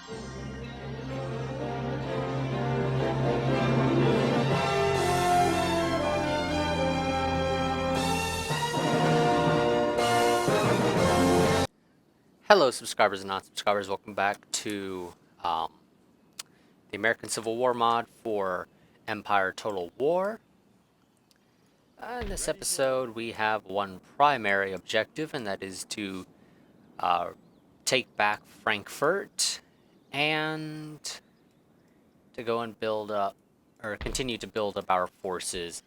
Hello, subscribers and non-subscribers. Welcome back to um, the American Civil War mod for Empire Total War. In this episode, we have one primary objective, and that is to uh, take back Frankfurt and to go and build up, or continue to build up our forces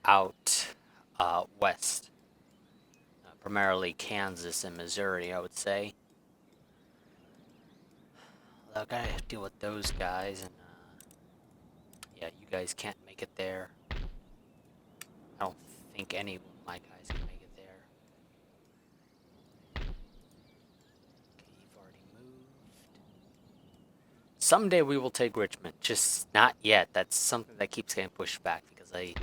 out west, primarily Kansas and Missouri, I would say. I gotta deal with those guys, and yeah, you guys can't make it there. I don't think any of my guys can make it there. Okay, you've already moved. Someday we will take Richmond, just not yet. That's something that keeps getting pushed back because they're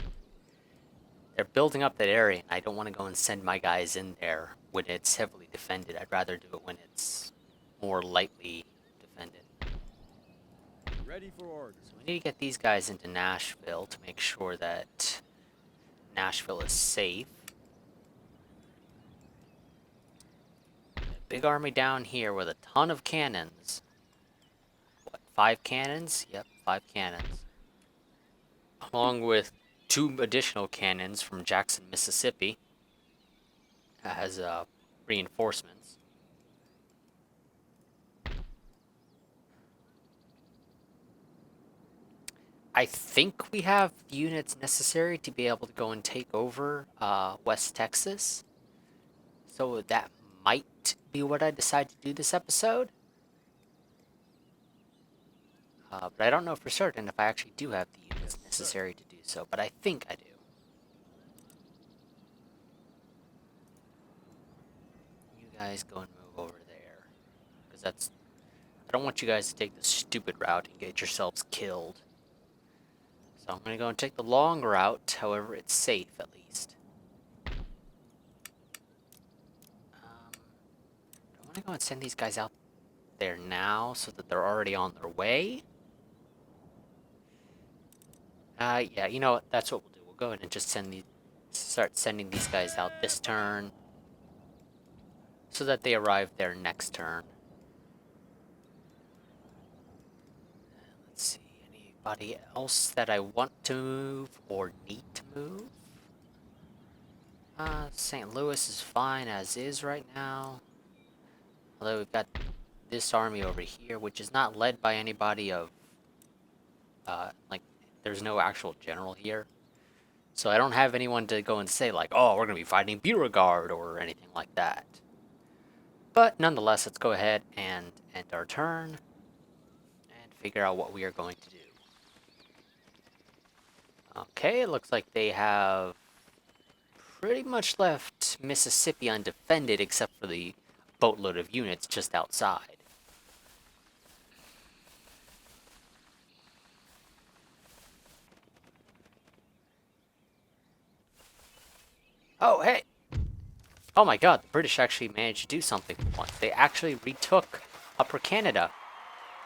building up that area, and I don't want to go and send my guys in there when it's heavily defended. I'd rather do it when it's more lightly defended. Ready for orders. So we need to get these guys into Nashville to make sure that Nashville is safe. Big army down here with a ton of cannons. What, 5 cannons? Yep, 5 cannons. Along with 2 additional cannons from Jackson, Mississippi as reinforcements. I think we have the units necessary to be able to go and take over West Texas. So that might be what I decide to do this episode. But I don't know for certain if I actually do have the units necessary to do so, but I think I do. You guys go and move over there. Because I don't want you guys to take the stupid route and get yourselves killed. So I'm going to go and take the long route, however it's safe at least. I want to go and send these guys out there now so that they're already on their way. Yeah, you know what? That's what we'll do. We'll go ahead and just start sending these guys out this turn so that they arrive there next turn. Let's see, anybody else that I want to move or need to move? St. Louis is fine as is right now. Although we've got this army over here, which is not led by anybody of, there's no actual general here. So I don't have anyone to go and say, like, oh, we're going to be fighting Beauregard or anything like that. But nonetheless, let's go ahead and end our turn and figure out what we are going to do. Okay, it looks like they have pretty much left Mississippi undefended except for the boatload of units just outside. Oh, hey! Oh my god, the British actually managed to do something for once. They actually retook Upper Canada.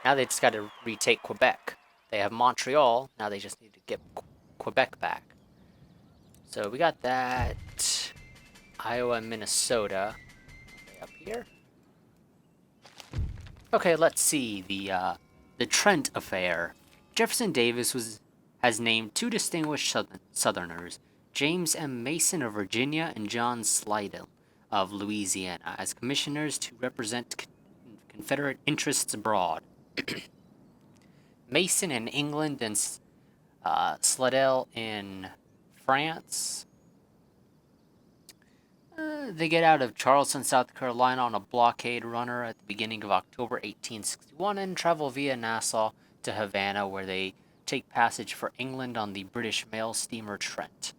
Now they just got to retake Quebec. They have Montreal, now they just need to get Quebec back. So we got that. Iowa and Minnesota. Okay, up here. Okay, let's see the Trent affair. Jefferson Davis has named 2 distinguished Southerners, James M. Mason of Virginia and John Slidell of Louisiana, as commissioners to represent Confederate interests abroad. Mason in England and Slidell in France. They get out of Charleston, South Carolina on a blockade runner at the beginning of October 1861 and travel via Nassau to Havana, where they take passage for England on the British mail steamer Trent.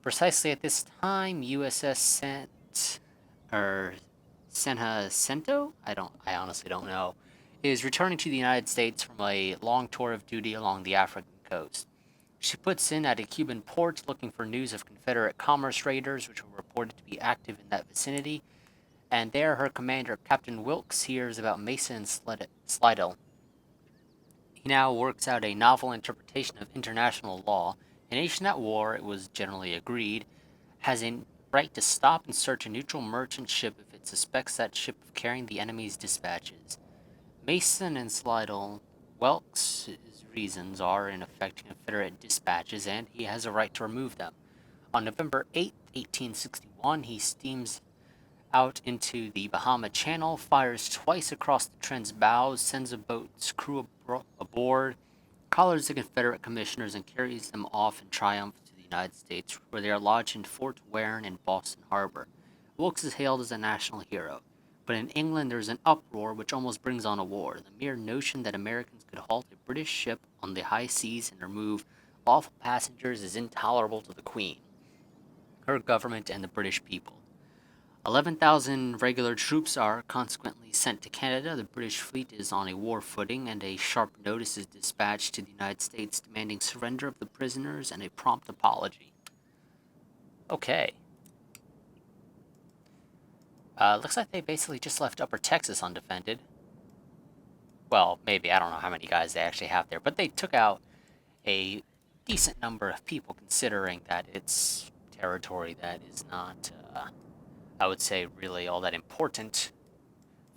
Precisely at this time, USS San Jacinto, I honestly don't know, is returning to the United States from a long tour of duty along the African coast. She puts in at a Cuban port looking for news of Confederate commerce raiders, which were reported to be active in that vicinity, And there, her commander, Captain Wilkes, hears about Mason and Slidell. He now works out a novel interpretation of international law. A nation at war, it was generally agreed, has a right to stop and search a neutral merchant ship if it suspects that ship of carrying the enemy's dispatches. Mason and Slidell, Wilkes' reasons are in affecting Confederate dispatches, and he has a right to remove them. On November 8, 1861, he steams out into the Bahama Channel, fires twice across the Trent's bows, sends a boat's crew aboard, collars the Confederate commissioners, and carries them off in triumph to the United States, where they are lodged in Fort Warren in Boston Harbor. Wilkes is hailed as a national hero, but in England there is an uproar which almost brings on a war. The mere notion that Americans could halt a British ship on the high seas and remove lawful passengers is intolerable to the Queen, her government, and the British people. 11,000 regular troops are consequently sent to Canada. The British fleet is on a war footing, and a sharp notice is dispatched to the United States demanding surrender of the prisoners and a prompt apology. Okay. Looks like they basically just left Upper Texas undefended. Well, maybe. I don't know how many guys they actually have there, but they took out a decent number of people considering that it's territory that is not, I would say, really all that important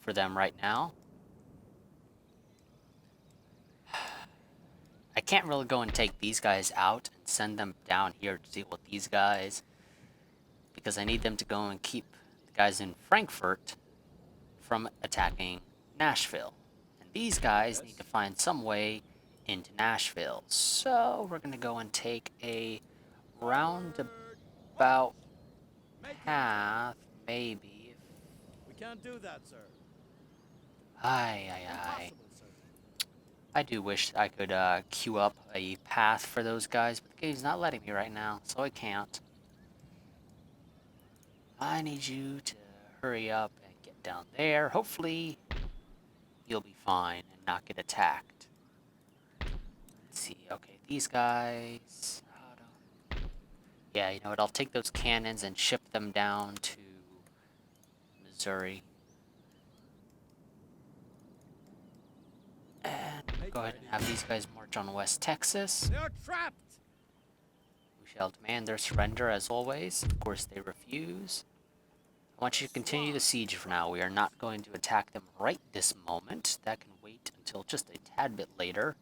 for them right now. I can't really go and take these guys out and send them down here to deal with these guys, because I need them to go and keep the guys in Frankfort from attacking Nashville. And these guys need to find some way into Nashville. So we're going to go and take a roundabout path, maybe. We can't do that, sir. Aye. Impossible, sir. I do wish I could queue up a path for those guys, but the game's not letting me right now, so I can't. I need you to hurry up and get down there. Hopefully, you'll be fine and not get attacked. Let's see. Okay, these guys. Yeah, you know what? I'll take those cannons and ship them down to Missouri. And go ahead and have these guys march on West Texas. They are trapped. We shall demand their surrender as always. Of course, they refuse. I want you to continue the siege for now. We are not going to attack them right this moment. That can wait until just a tad bit later,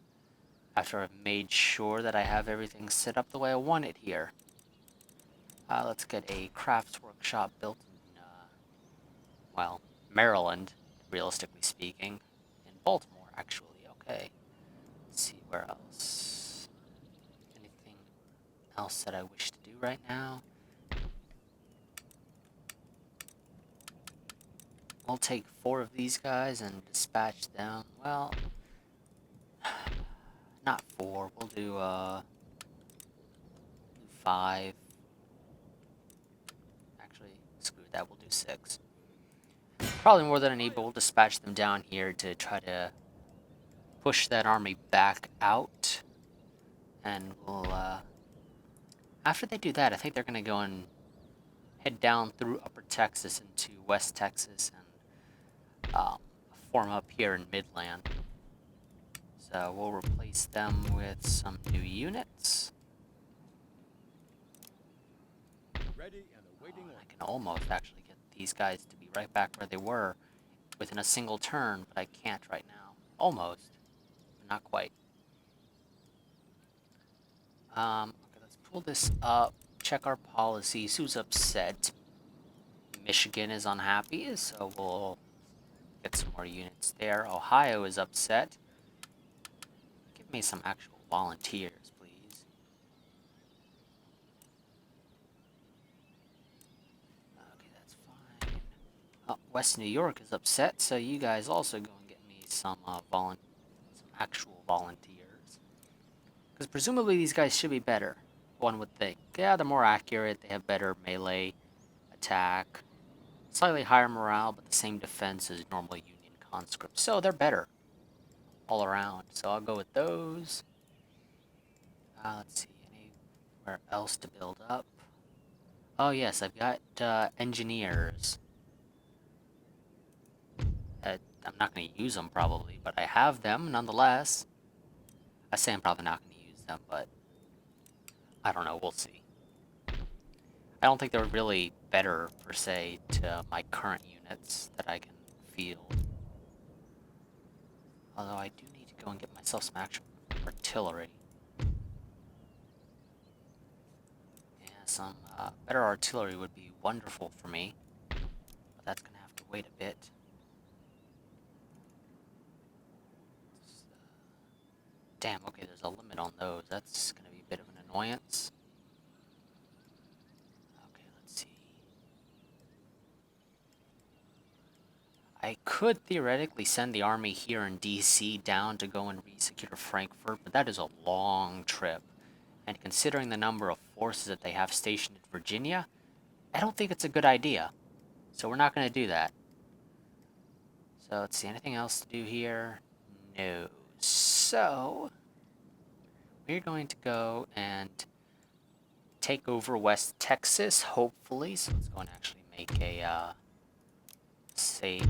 after I've made sure that I have everything set up the way I want it here. Let's get a crafts workshop built in, well, Maryland, realistically speaking. In Baltimore, actually. Okay. Let's see, where else? Anything else that I wish to do right now? We'll take 4 of these guys and dispatch them. Well, not 4. We'll do 5. Actually, screw that. We'll do 6. Probably more than I need, but we'll dispatch them down here to try to push that army back out. And we'll, after they do that, I think they're going to go and head down through Upper Texas into West Texas and form up here in Midland. So we'll replace them with some new units. Ready and awaiting I orders. can almost actually get these guys to be right back where they were within a single turn, but I can't right now. Almost, but not quite. Okay, let's pull this up, check our policies. Who's upset? Michigan is unhappy, so we'll get some more units there. Ohio is upset. Give me some actual volunteers, please. Okay, that's fine. Oh, West New York is upset, so you guys also go and get me some actual volunteers. Because presumably these guys should be better, one would think. Yeah, they're more accurate, they have better melee attack, slightly higher morale, but the same defense as normal Union conscripts. So they're better all around. So I'll go with those. Let's see, anywhere else to build up? Oh yes, I've got engineers. I'm not going to use them probably, but I have them nonetheless. I say I'm probably not going to use them, but I don't know. We'll see. I don't think they're really better, per se, to my current units that I can field. Although I do need to go and get myself some actual artillery. Yeah, some better artillery would be wonderful for me. But that's going to have to wait a bit. Damn, okay, there's a limit on those. That's going to be a bit of an annoyance. Okay, let's see. I could theoretically send the army here in DC down to go and re-secure Frankfurt, but that is a long trip. And considering the number of forces that they have stationed in Virginia, I don't think it's a good idea. So we're not going to do that. So let's see, anything else to do here? No. So we're going to go and take over West Texas, hopefully. So let's go and actually make a save.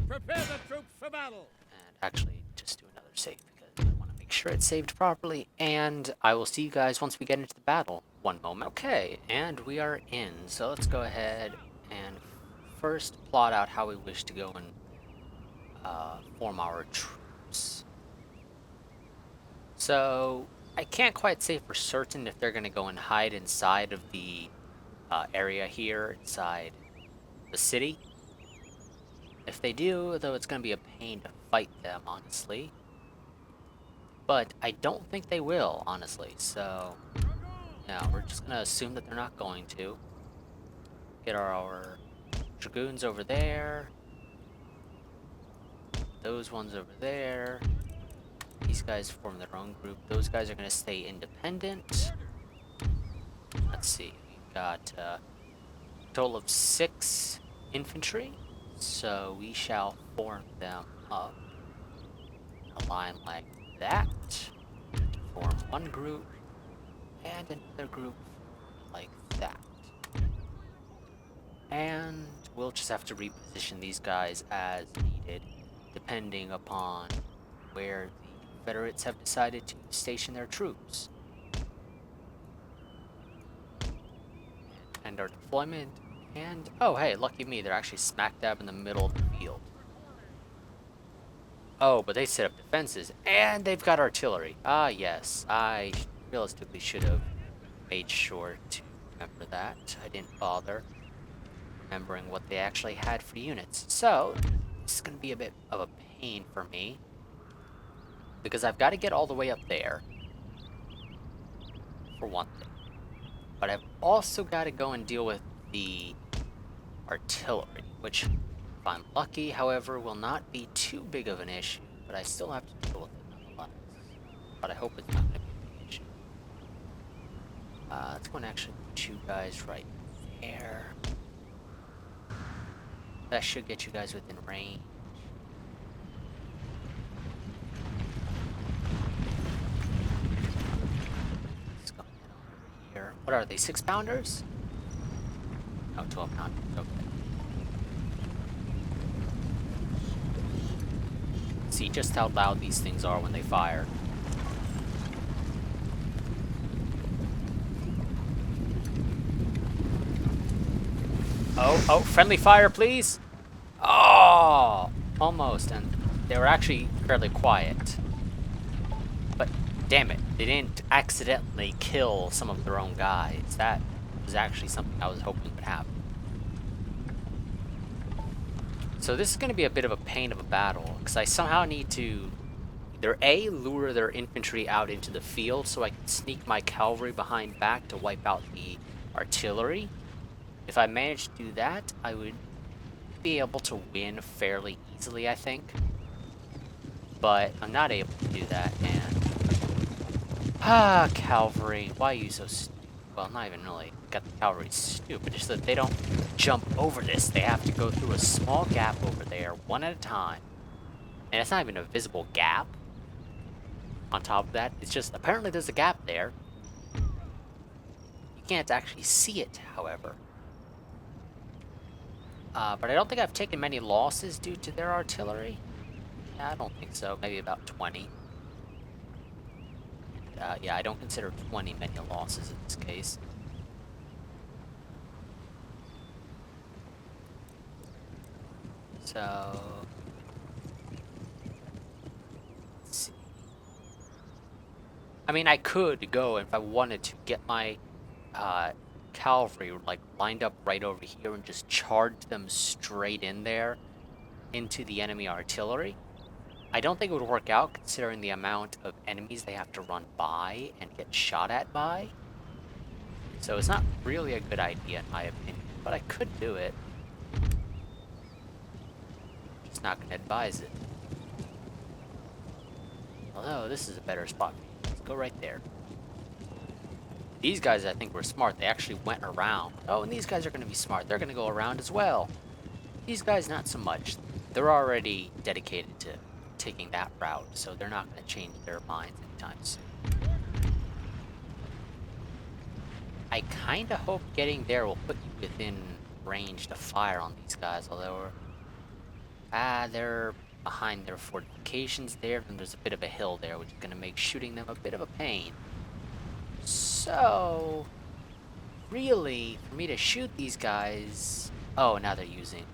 Prepare the troops for battle. And actually just do another save because I want to make sure it's saved properly. And I will see you guys once we get into the battle. One moment. Okay, and we are in. So let's go ahead and first plot out how we wish to go and form our troops. So I can't quite say for certain if they're going to go and hide inside of the area here inside the city. If they do, though, it's going to be a pain to fight them, honestly. But I don't think they will, honestly. So, yeah, we're just going to assume that they're not going to. Get our dragoons over there. Those ones over there. These guys form their own group. Those guys are going to stay independent. Let's see. We've got a total of 6 infantry. So we shall form them up in a line like that. Form one group and another group like that. And we'll just have to reposition these guys as needed, depending upon where the Confederates have decided to station their troops. And our deployment. And, oh hey, lucky me, they're actually smack dab in the middle of the field. Oh, but they set up defenses, and they've got artillery. Ah, yes, I realistically should have made sure to remember that. I didn't bother remembering what they actually had for units. So, this is going to be a bit of a pain for me, because I've got to get all the way up there, for one thing. But I've also got to go and deal with the artillery, which, if I'm lucky, however, will not be too big of an issue, but I still have to deal with it nonetheless. But I hope it's not going to be a big issue. Let's go and actually put you guys right there. That should get you guys within range. Let's go head on over here. What are they, 6-pounders? No, 12-pounders. Okay. See just how loud these things are when they fire. Oh, friendly fire, please! Oh, almost, and they were actually fairly quiet. But, damn it, they didn't accidentally kill some of their own guys. That was actually something I was hoping would happen. So this is going to be a bit of a pain of a battle, because I somehow need to either A, lure their infantry out into the field so I can sneak my cavalry behind back to wipe out the artillery. If I manage to do that, I would be able to win fairly easily, I think. But I'm not able to do that, and... cavalry, why are you so stupid? Well, not even really got the cavalry stupid, just that they don't jump over this. They have to go through a small gap over there, one at a time. And it's not even a visible gap. On top of that, it's just, apparently there's a gap there. You can't actually see it, however. But I don't think I've taken many losses due to their artillery. Yeah, I don't think so. Maybe about 20. Yeah, I don't consider 20 many losses in this case. So... let's see. I mean, I could go, if I wanted to, get my cavalry like lined up right over here and just charge them straight in there into the enemy artillery. I don't think it would work out considering the amount of enemies they have to run by and get shot at by. So it's not really a good idea in my opinion, but I could do it. Just not going to advise it. Although this is a better spot. Let's go right there. These guys, I think, were smart. They actually went around. Oh, and these guys are going to be smart. They're going to go around as well. These guys, not so much. They're already dedicated to taking that route, so they're not going to change their minds anytime soon. I kind of hope getting there will put you within range to fire on these guys, although they're behind their fortifications there, and there's a bit of a hill there, which is going to make shooting them a bit of a pain. So, really, for me to shoot these guys... oh, now they're using,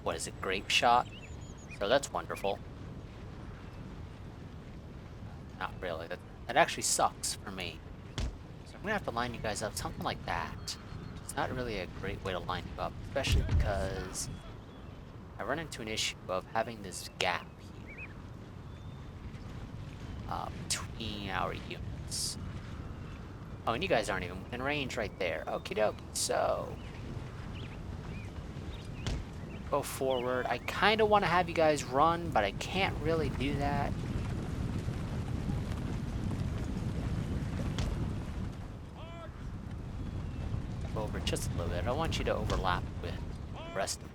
what is it, grape shot? So that's wonderful. Not really, that actually sucks for me. So I'm gonna have to line you guys up, something like that. It's not really a great way to line you up, especially because I run into an issue of having this gap here between our units. Oh, and you guys aren't even within range right there. Okie dokie. So, go forward. I kind of want to have you guys run, but I can't really do that. Go over just a little bit. I want you to overlap with the rest of them.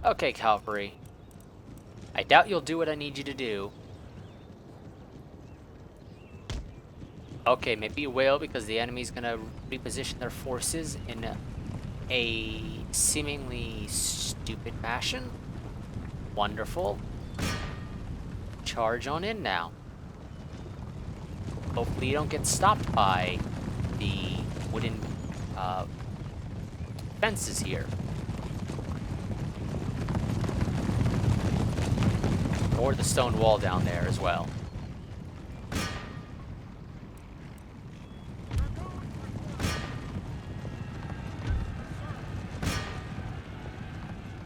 Okay, cavalry. I doubt you'll do what I need you to do. Okay, maybe you will, because the enemy's gonna reposition their forces in a seemingly stupid fashion. Wonderful. Charge on in now. Hopefully you don't get stopped by the wooden fences here. Or the stone wall down there as well.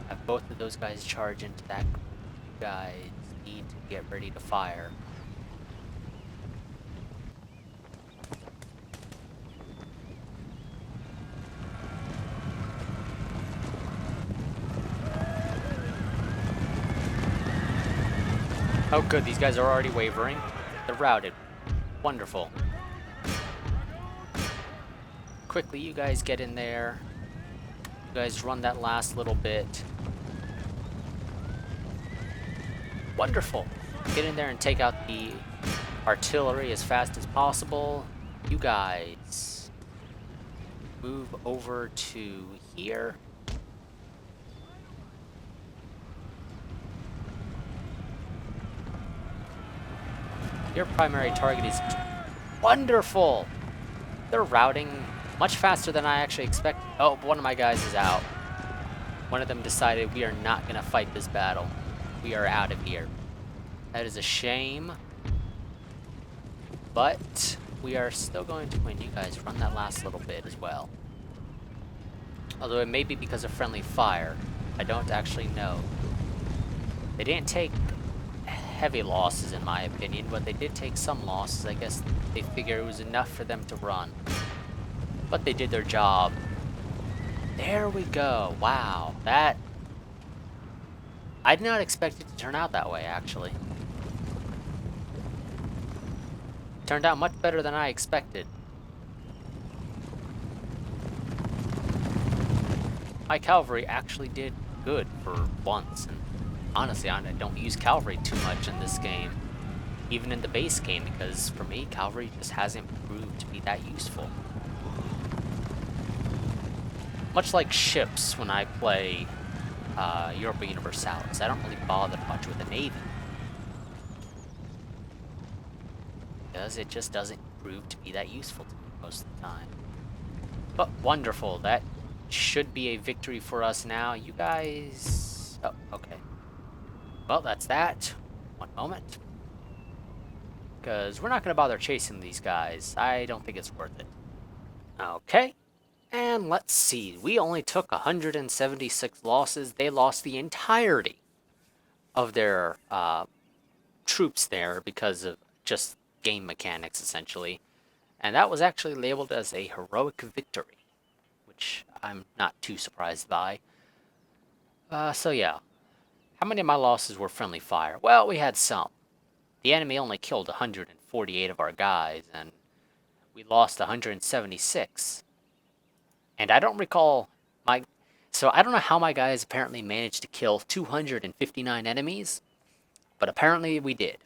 Have both of those guys charge into that. You guys need to get ready to fire. Oh good, these guys are already wavering. They're routed. Wonderful. Quickly, you guys get in there. You guys run that last little bit. Wonderful. Get in there and take out the artillery as fast as possible. You guys move over to here. Your primary target is wonderful. They're routing much faster than I actually expected. Oh, one of my guys is out. One of them decided we are not going to fight this battle. We are out of here. That is a shame. But we are still going to win. You guys run that last little bit as well. Although it may be because of friendly fire. I don't actually know. They didn't take heavy losses in my opinion, but they did take some losses. I guess they figured it was enough for them to run. But they did their job. There we go. Wow. That... I did not expect it to turn out that way, actually. Turned out much better than I expected. My cavalry actually did good for once, and honestly, I don't use cavalry too much in this game, even in the base game, because for me, cavalry just hasn't proved to be that useful. much like ships when I play Europa Universalis, I don't really bother much with the Navy. Because it just doesn't prove to be that useful to me most of the time. But wonderful, that should be a victory for us now. You guys... Oh, okay. Well, that's that. One moment. Because we're not going to bother chasing these guys. I don't think it's worth it. Okay. And let's see. We only took 176 losses. They lost the entirety of their troops there because of just game mechanics, essentially. And that was actually labeled as a heroic victory, which I'm not too surprised by. So yeah. How many of my losses were friendly fire? Well, we had some. The enemy only killed 148 of our guys, and we lost 176. And I don't recall my... So I don't know how my guys apparently managed to kill 259 enemies, but apparently we did.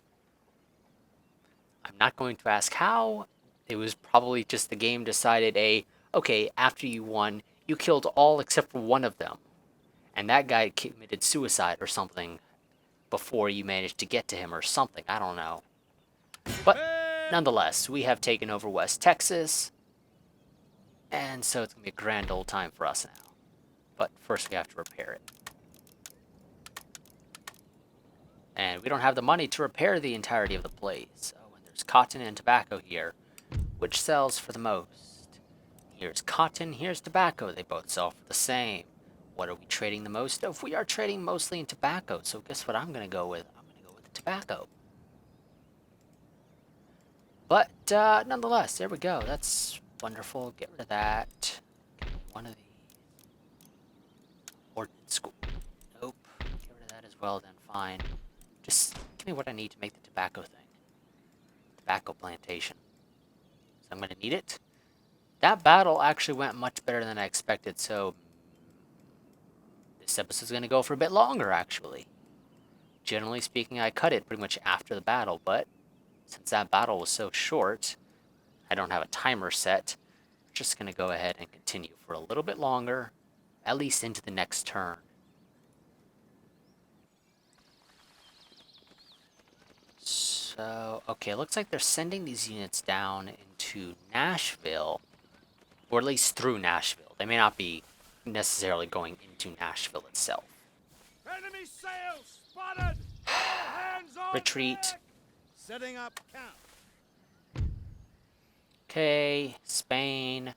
I'm not going to ask how. It was probably just the game decided okay, after you won, you killed all except for one of them. And that guy committed suicide or something before you managed to get to him or something. I don't know. But nonetheless, we have taken over West Texas. And so it's going to be a grand old time for us now. But first we have to repair it. And we don't have the money to repair the entirety of the place. So there's cotton and tobacco here. Which sells for the most? Here's cotton, here's tobacco. They both sell for the same. What are we trading the most of? We are trading mostly in tobacco. So guess what I'm going to go with? I'm going to go with the tobacco. But nonetheless, there we go. That's wonderful. Get rid of that. One of the ordnance school. Nope. Get rid of that as well, then fine. Just give me what I need to make the tobacco thing. Tobacco plantation. So I'm going to need it. That battle actually went much better than I expected, so this episode's going to go for a bit longer, actually. Generally speaking, I cut it pretty much after the battle, but since that battle was so short, I don't have a timer set. I'm just going to go ahead and continue for a little bit longer, at least into the next turn. So, okay, looks like they're sending these units down into Nashville, or at least through Nashville. They may not be necessarily going into Nashville itself. Enemy sails spotted! All hands on Retreat. deck! Setting up camp. Okay, Spain.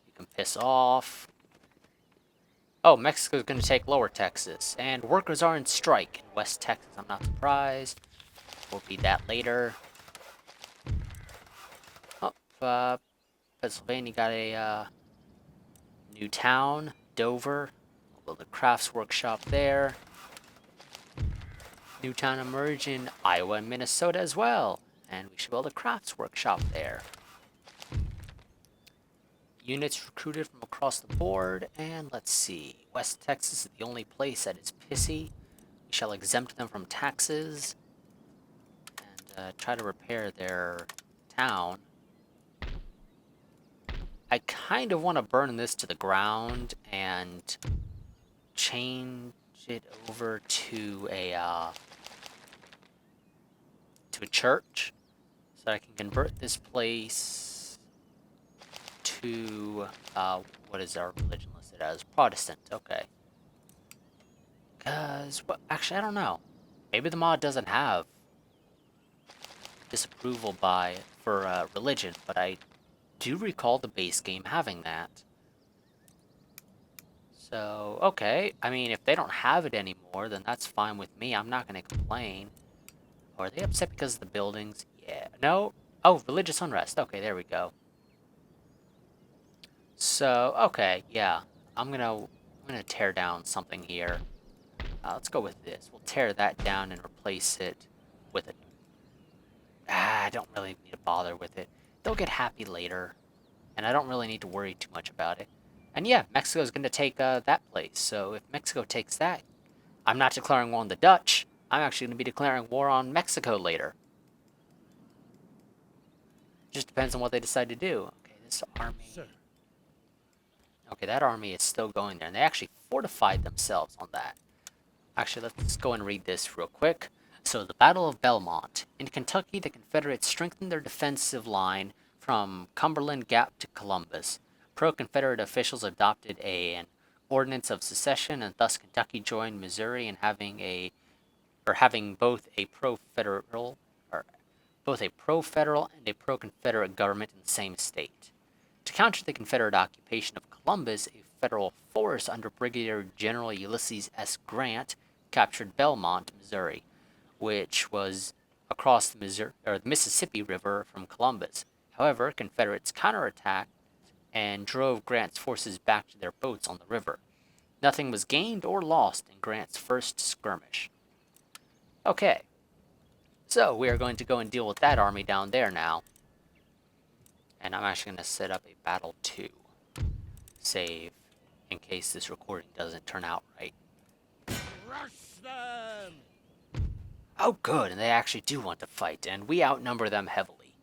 You can piss off. Oh, Mexico's going to take Lower Texas. And workers are in strike in West Texas. I'm not surprised. We'll read that later. Oh, Pennsylvania got a new town, Dover. We'll build a crafts workshop there. New town emerged in Iowa and Minnesota as well. And we should build a crafts workshop there. Units recruited from across the board. And let's see. West Texas is the only place that is pissy. We shall exempt them from taxes. And try to repair their town. I kind of want to burn this to the ground and change it over to a church, so that I can convert this place to what is our religion listed as? Protestant. Okay. Because, well, actually, I don't know. Maybe the mod doesn't have disapproval for religion, but I do recall the base game having that. So, okay. I mean, if they don't have it anymore, then that's fine with me. I'm not going to complain. Or are they upset because of the buildings? Yeah. No? Oh, religious unrest. Okay, there we go. So, okay, yeah. I'm gonna tear down something here. Let's go with this. We'll tear that down and replace it with a... I don't really need to bother with it. They'll get happy later. And I don't really need to worry too much about it. And yeah, Mexico's going to take that place. So if Mexico takes that, I'm not declaring war on the Dutch. I'm actually going to be declaring war on Mexico later. Just depends on what they decide to do. Okay, this army... Sir. Okay, that army is still going there, and they actually fortified themselves on that. Actually, let's go and read this real quick. So, the Battle of Belmont. In Kentucky, the Confederates strengthened their defensive line from Cumberland Gap to Columbus. Pro-Confederate officials adopted an ordinance of secession, and thus Kentucky joined Missouri in having both a pro-federal and a pro-Confederate government in the same state. To counter the Confederate occupation of Columbus, a federal force under Brigadier General Ulysses S. Grant captured Belmont, Missouri, which was across the Mississippi River from Columbus. However, Confederates counterattacked and drove Grant's forces back to their boats on the river. Nothing was gained or lost in Grant's first skirmish. Okay, so we are going to go and deal with that army down there now. And I'm actually going to set up a battle 2 save in case this recording doesn't turn out right. Crush them! Oh good, and they actually do want to fight, and we outnumber them heavily.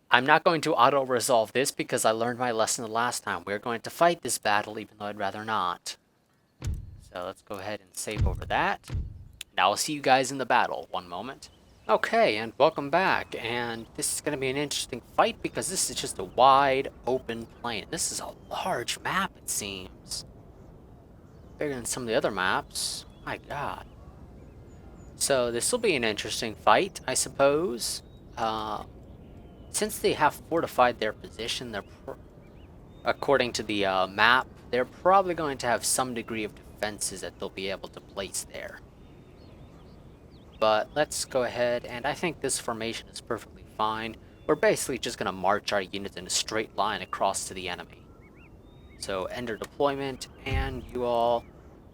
I'm not going to auto-resolve this because I learned my lesson the last time. We're going to fight this battle even though I'd rather not. So let's go ahead and save over that. Now I'll see you guys in the battle. One moment. Okay, and welcome back, and this is going to be an interesting fight because this is just a wide open plain. This is a large map, it seems. Bigger than some of the other maps. My god. So this will be an interesting fight, I suppose. Since they have fortified their position, according to the map, they're probably going to have some degree of defenses that they'll be able to place there. But let's go ahead, and I think this formation is perfectly fine. We're basically just going to march our units in a straight line across to the enemy. So enter deployment, and you all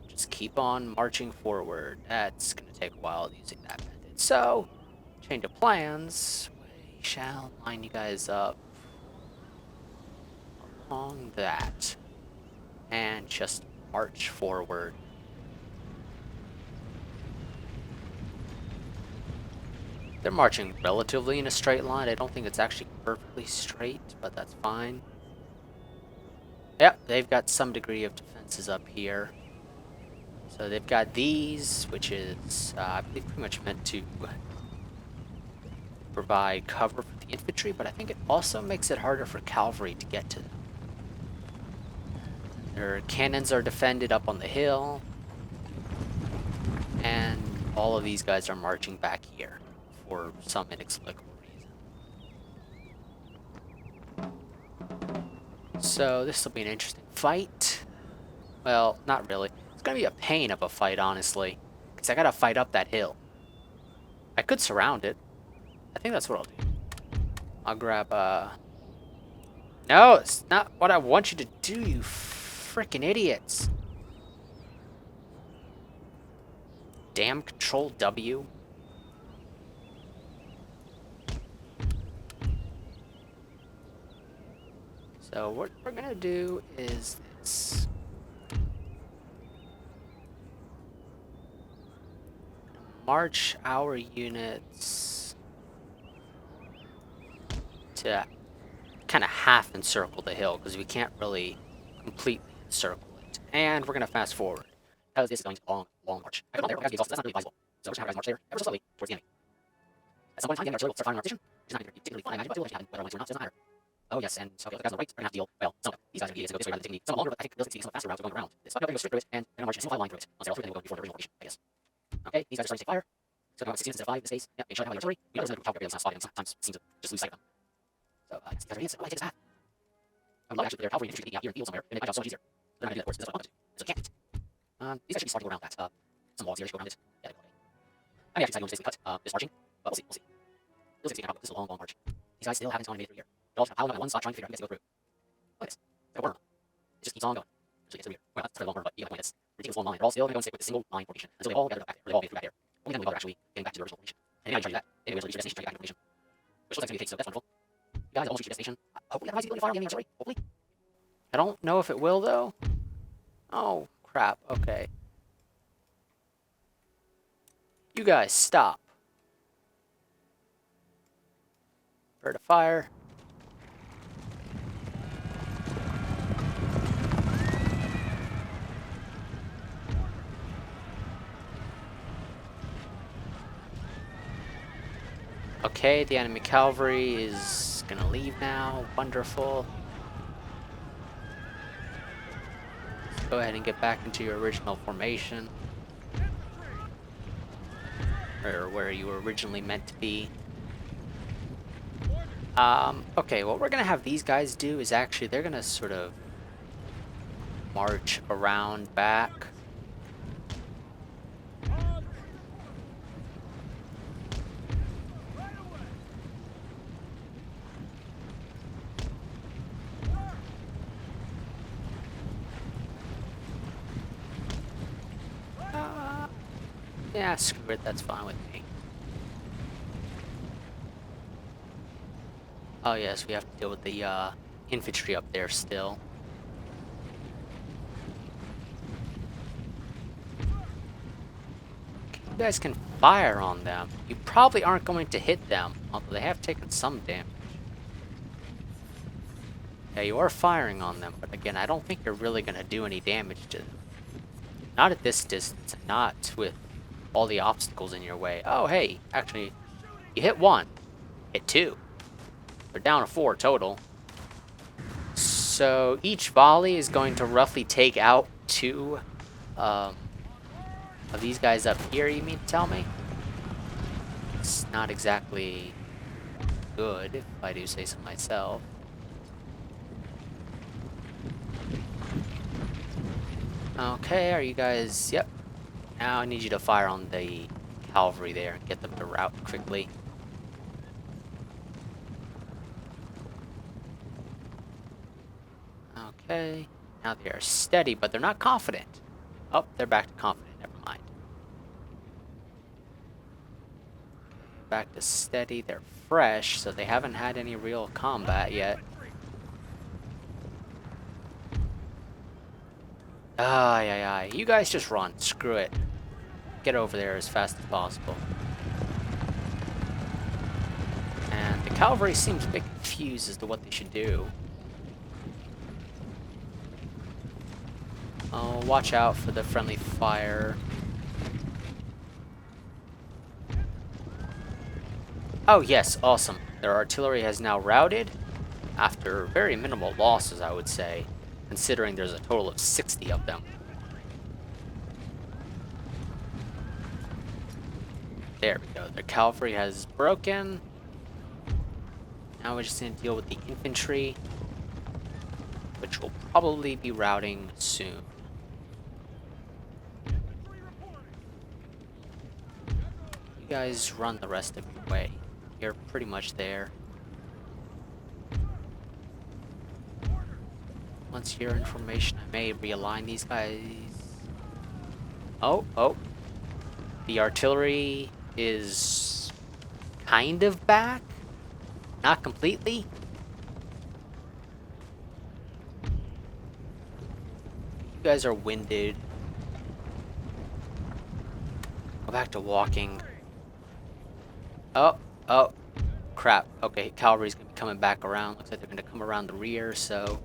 just keep on marching forward. That's going to take a while using that method. So, change of plans. We shall line you guys up along that. And just march forward. They're marching relatively in a straight line. I don't think it's actually perfectly straight, but that's fine. Yep, they've got some degree of defenses up here. So they've got these, which is, I believe, pretty much meant to provide cover for the infantry, but I think it also makes it harder for cavalry to get to them. Their cannons are defended up on the hill, and all of these guys are marching back here for some inexplicable reason. So this will be an interesting fight. Well, not really. It's gonna be a pain of a fight, honestly, because I gotta fight up that hill. I could surround it. I think that's what I'll do. I'll grab, No, it's not what I want you to do, you freaking idiots. Damn Control W. So what we're gonna do is this. March our units to kind of half encircle the hill because we can't really completely encircle it. And we're gonna fast forward because this is going to be a long march. I come there, that's not really advisable. So we're just gonna have guys march there ever so slowly towards the enemy. At some point in time, the enemy artillery will start firing our position, which is not particularly fun, I imagine, but it will happen whether or not it doesn't matter. Oh yes, and so okay, the guys on the right are gonna have to deal. Well, some of them. These guys are gonna be idiots and go this way rather than taking the somewhat longer, but I think they'll succeed some faster routes of going around this. But we're gonna go straight through it and we're gonna march a single file line through it. Once they're all through, then we'll go before the original location, I guess. Okay, these guys are starting to take fire. So now 16 instead of 5 in this case. Yeah, make sure I have my artillery. We know there's no cavalry on the spot, and sometimes seem to just lose sight of them. So these guys are idiots. Oh, I take this path. I would love actually for their cavalry and infantry taking out here in the field somewhere and make my job so much easier. They're not gonna do that, of course. That's what I want to do. So can't. These guys should be starting to go around that. Some logs here should go around it. Yeah, they go away. I may actually decide to basically cut this marching, but we'll see. We'll see. You'll see how this is a long march. These guys still haven't made it through here. They're all just piling up at one spot trying to figure out who gets to go through. Look at this. They're worm. It just keeps on going. Actually gets through here. Well, that's a long worm, but you get the point. It's ridiculous long line. They're all still going to go and stick with the single line formation until they all gather back there. Or they all get through back there. Only then we bother actually getting back to the original formation. And anybody try to do that, they will reach your destination, try to get back to the formation. Which looks like it's going to be the case, so that's wonderful. You guys almost reach your destination. Hopefully that provides you the ability to fire on the enemy artillery. Hopefully. I don't know if it will, though. Oh, crap. Okay. You guys, stop. Prepare to fire. Okay, the enemy cavalry is gonna leave now. Wonderful. Let's go ahead and get back into your original formation. Or where you were originally meant to be. Okay, what we're gonna have these guys do is actually they're gonna sort of march around back. Yeah, screw it, that's fine with me. Oh yes, we have to deal with the infantry up there still. You guys can fire on them. You probably aren't going to hit them, although they have taken some damage. Yeah, you are firing on them, but again, I don't think you're really going to do any damage to them. Not at this distance, and not with all the obstacles in your way. Oh, hey, actually, you hit one. Hit two. They're down to 4 total. So each volley is going to roughly take out 2 of these guys up here, you mean to tell me? It's not exactly good, if I do say so myself. Okay, are you guys... Yep. Now I need you to fire on the cavalry there and get them to rout quickly. Okay. Now they are steady, but they're not confident. Oh, they're back to confident. Never mind. Back to steady. They're fresh, so they haven't had any real combat yet. Ay, ay, ay. You guys just run. Screw it. Get over there as fast as possible. And the cavalry seems a bit confused as to what they should do. Oh, watch out for the friendly fire. Oh yes, awesome. Their artillery has now routed, after very minimal losses, I would say, considering there's a total of 60 of them. There we go. Their cavalry has broken. Now we're just going to deal with the infantry, which will probably be routing soon. You guys run the rest of your way. You're pretty much there. Once your information, I may realign these guys. Oh. The artillery is kind of back. Not completely. You guys are winded. Go back to walking. Oh, crap. Okay, cavalry's gonna be coming back around. Looks like they're gonna come around the rear, so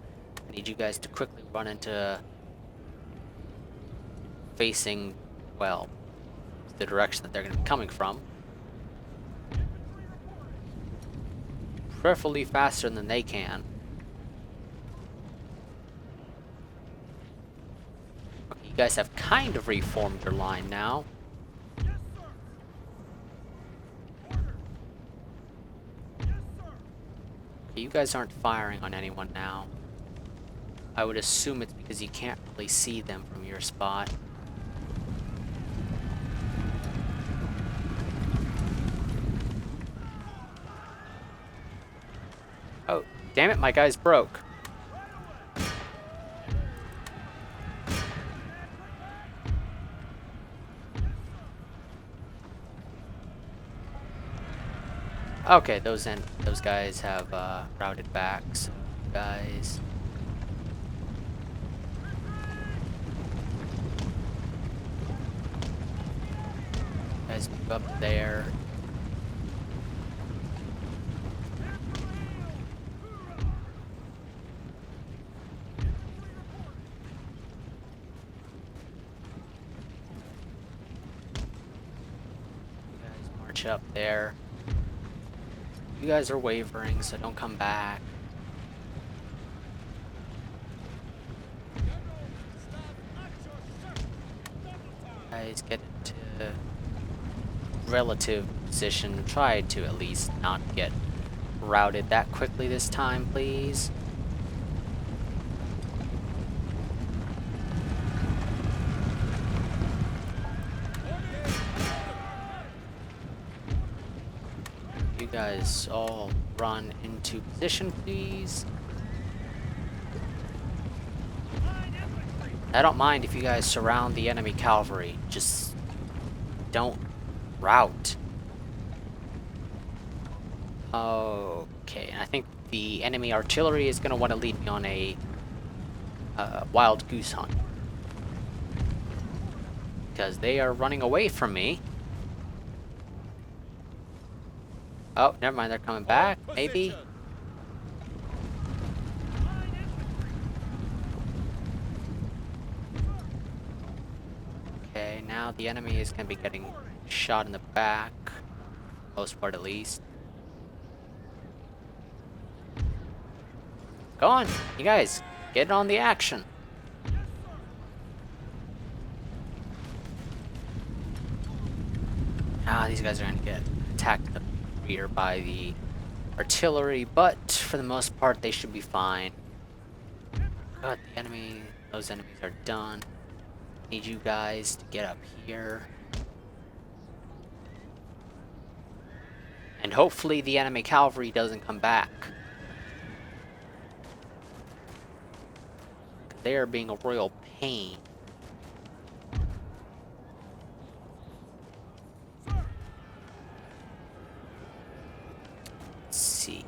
I need you guys to quickly run into facing, well, the direction that they're gonna be coming from. Preferably faster than they can. Okay, you guys have kind of reformed your line now. You guys aren't firing on anyone now. I would assume it's because you can't really see them from your spot. Oh, damn it, my guy's broke. Okay, those guys have routed back. So guys, move up there. You guys march up there. You guys are wavering, so don't come back. Guys, get into relative position. Try to at least not get routed that quickly this time, please. You guys all run into position, please. I don't mind if you guys surround the enemy cavalry. Just don't rout. Okay, and I think the enemy artillery is going to want to lead me on a wild goose hunt. Because they are running away from me. Oh, never mind, they're coming back, maybe? Okay, now the enemy is going to be getting shot in the back. For the most part, at least. Go on, you guys, get on the action. These guys are going to get attacked in the rear by the artillery, but for the most part, they should be fine. God, those enemies are done. Need you guys to get up here. And hopefully the enemy cavalry doesn't come back. They are being a royal pain. Let's see.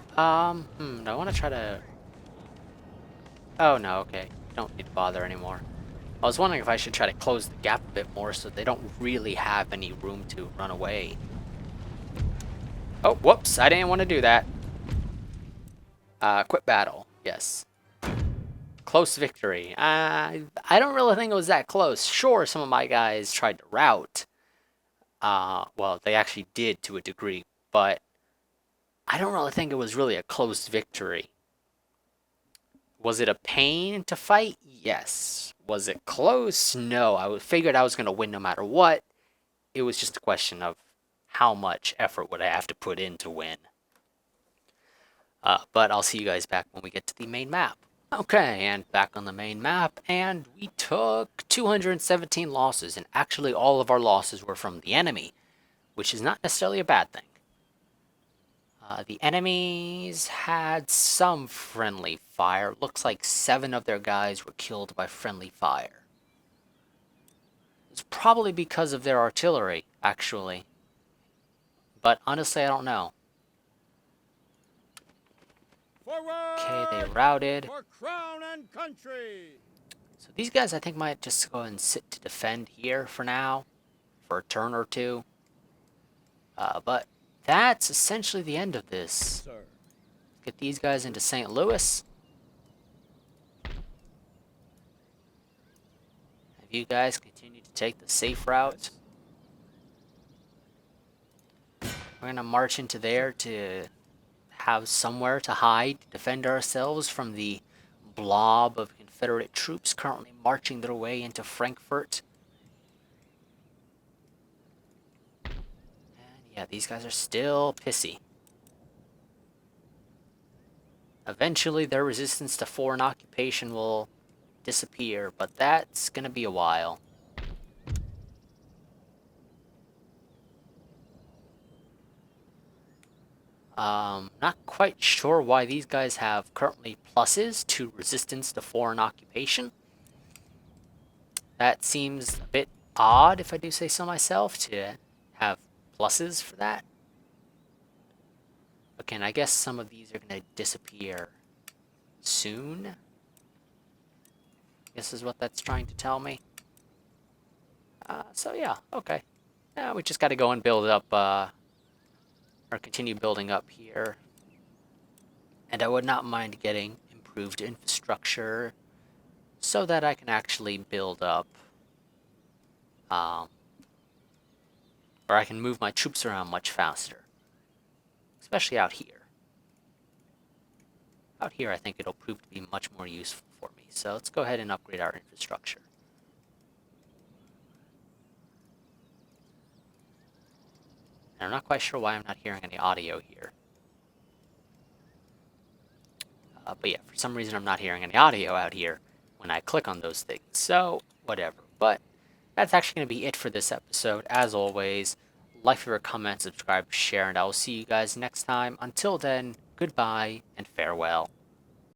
Do I want to try to... Oh, no, okay. Don't need to bother anymore. I was wondering if I should try to close the gap a bit more so they don't really have any room to run away. Oh, whoops, I didn't want to do that. Quit battle, yes. Close victory. I don't really think it was that close. Sure, some of my guys tried to rout. Well, they actually did to a degree, but I don't really think it was really a close victory. Was it a pain to fight? Yes. Was it close? No. I figured I was going to win no matter what. It was just a question of how much effort would I have to put in to win. But I'll see you guys back when we get to the main map. Okay, and back on the main map, and we took 217 losses, and actually all of our losses were from the enemy, which is not necessarily a bad thing. The enemies had some friendly fire. Looks like 7 of their guys were killed by friendly fire. It's probably because of their artillery, actually. But honestly, I don't know. Forward! Okay, they routed. For crown and country! So these guys, I think, might just go and sit to defend here for now. For a turn or two. But that's essentially the end of this. Sir. Get these guys into St. Louis. Have you guys continue to take the safe route. We're going to march into there to have somewhere to hide, to defend ourselves from the blob of Confederate troops currently marching their way into Frankfurt. Yeah, these guys are still pissy. Eventually, their resistance to foreign occupation will disappear, but that's gonna be a while. Not quite sure why these guys have currently pluses to resistance to foreign occupation. That seems a bit odd, if I do say so myself, to have pluses for that. Okay, and I guess some of these are going to disappear soon. This is what that's trying to tell me. So yeah, okay. Now we just got to go and build up, or continue building up here. And I would not mind getting improved infrastructure so that I can actually build up or I can move my troops around much faster, especially out here. Out here, I think it'll prove to be much more useful for me. So let's go ahead and upgrade our infrastructure. And I'm not quite sure why I'm not hearing any audio here. But yeah, for some reason I'm not hearing any audio out here when I click on those things. So, whatever. But that's actually going to be it for this episode. As always, like, favorite, comment, subscribe, share, and I will see you guys next time. Until then, goodbye and farewell.